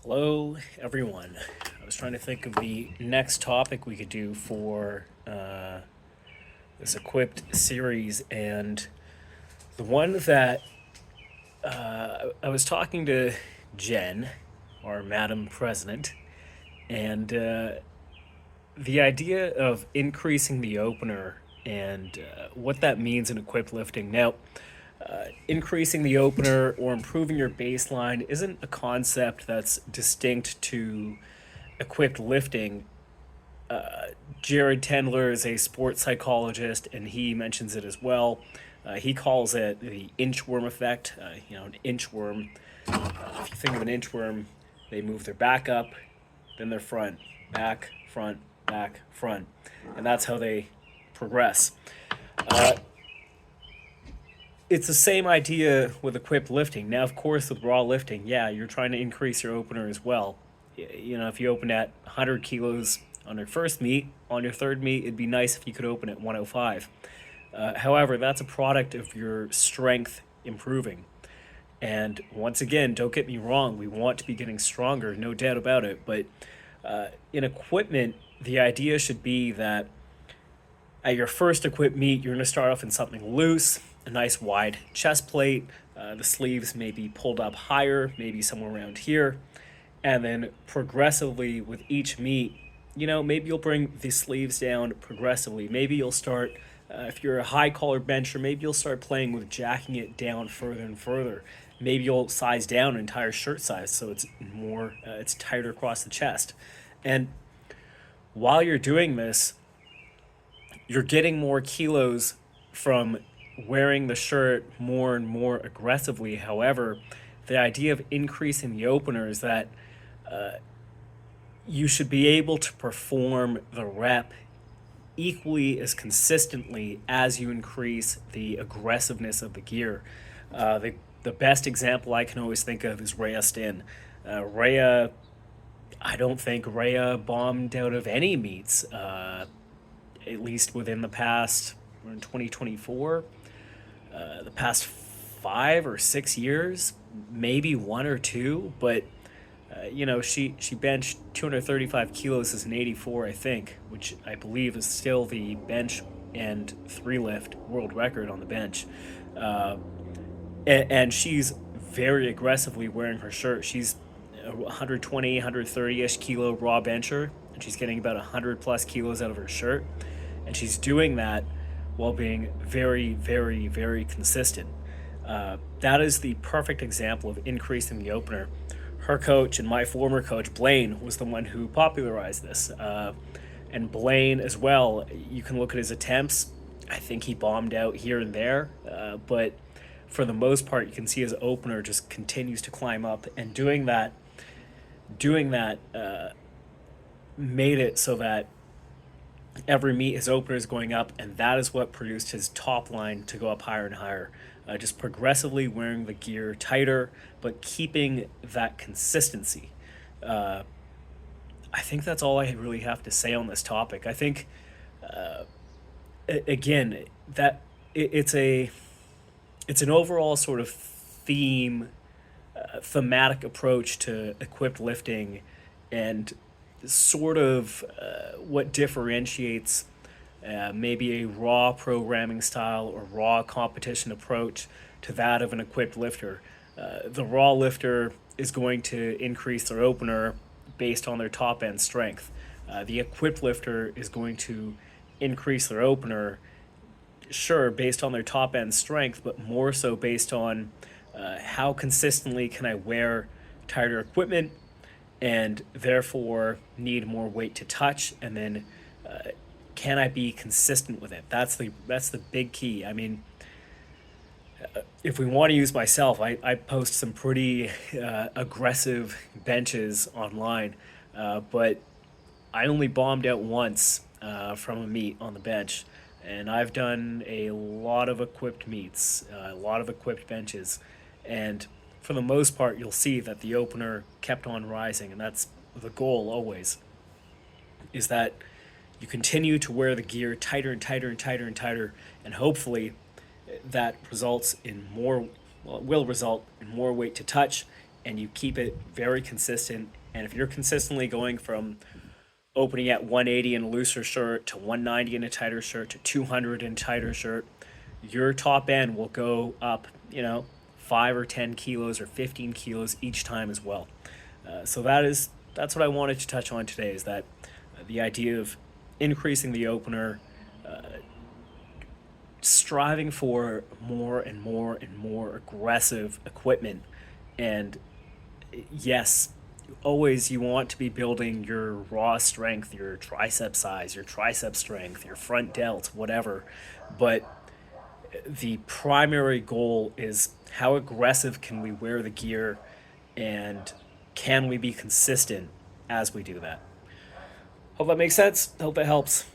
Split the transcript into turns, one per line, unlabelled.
Hello, everyone. I was trying to think of the next topic we could do for this equipped series, and the one that I was talking to Jen, our Madam President, and the idea of increasing the opener and what that means in equipped lifting. Now, increasing the opener or improving your baseline isn't a concept that's distinct to equipped lifting. Jared Tendler is a sports psychologist, and he mentions it as well. He calls it the inchworm effect. An inchworm. If you think of an inchworm, they move their back up, then their front, back, front, and that's how they progress. Uh, it's the same idea with equipped lifting. Now, of course, with raw lifting, yeah, you're trying to increase your opener as well. If you open at 100 kilos on your first meet, on your third meet, it'd be nice if you could open at 105. However, that's a product of your strength improving. And once again, don't get me wrong, we want to be getting stronger, no doubt about it. But in equipment, the idea should be that at your first equipped meet, you're going to start off in something loose, a nice wide chest plate. The sleeves may be pulled up higher, maybe somewhere around here. And then progressively with each meet, maybe you'll bring the sleeves down progressively. Maybe you'll start, if you're a high collar bencher, maybe you'll start playing with jacking it down further and further. Maybe you'll size down an entire shirt size so it's tighter across the chest. And while you're doing this, you're getting more kilos from wearing the shirt more and more aggressively. However, the idea of increasing the opener is that you should be able to perform the rep equally as consistently as you increase the aggressiveness of the gear. The best example I can always think of is Rhea Stinn. Rhea, I don't think Rhea bombed out of any meets, at least within the past, we're in 2024, the past 5 or 6 years, maybe one or two, but she benched 235 kilos as an 84, I think, which I believe is still the bench and three lift world record on the bench. Uh, and she's very aggressively wearing her shirt. She's 120, 130-ish kilo raw bencher, and she's getting about 100 plus kilos out of her shirt. And she's doing that while being very, very, very consistent. That is the perfect example of increasing the opener. Her coach and my former coach, Blaine, was the one who popularized this. And Blaine as well, you can look at his attempts. I think he bombed out here and there, but for the most part, you can see his opener just continues to climb up, and doing that made it so that every meet his opener is going up, and that is what produced his top line to go up higher and higher. Just progressively wearing the gear tighter, but keeping that consistency. I think that's all I really have to say on this topic. I think, again, that it's an overall sort of thematic approach to equipped lifting, and sort of what differentiates maybe a raw programming style or raw competition approach to that of an equipped lifter. The raw lifter is going to increase their opener based on their top end strength. The equipped lifter is going to increase their opener, sure, based on their top end strength, but more so based on how consistently can I wear tighter equipment and therefore need more weight to touch, and then can I be consistent with it? That's the big key. I mean, if we want to use myself, I post some pretty aggressive benches online, but I only bombed out once from a meet on the bench, and I've done a lot of equipped meets, a lot of equipped benches, and for the most part, you'll see that the opener kept on rising, and that's the goal always, is that you continue to wear the gear tighter and tighter and tighter and tighter, and hopefully that results in more, well, it will result in more weight to touch and you keep it very consistent. And if you're consistently going from opening at 180 in a looser shirt to 190 in a tighter shirt to 200 in a tighter shirt, your top end will go up, 5 or 10 kilos or 15 kilos each time as well. So that's what I wanted to touch on today, is that the idea of increasing the opener, striving for more and more and more aggressive equipment. And yes, always you want to be building your raw strength, your tricep size, your tricep strength, your front delt, whatever. But the primary goal is how aggressive can we wear the gear, and can we be consistent as we do that. Hope that makes sense. Hope that helps.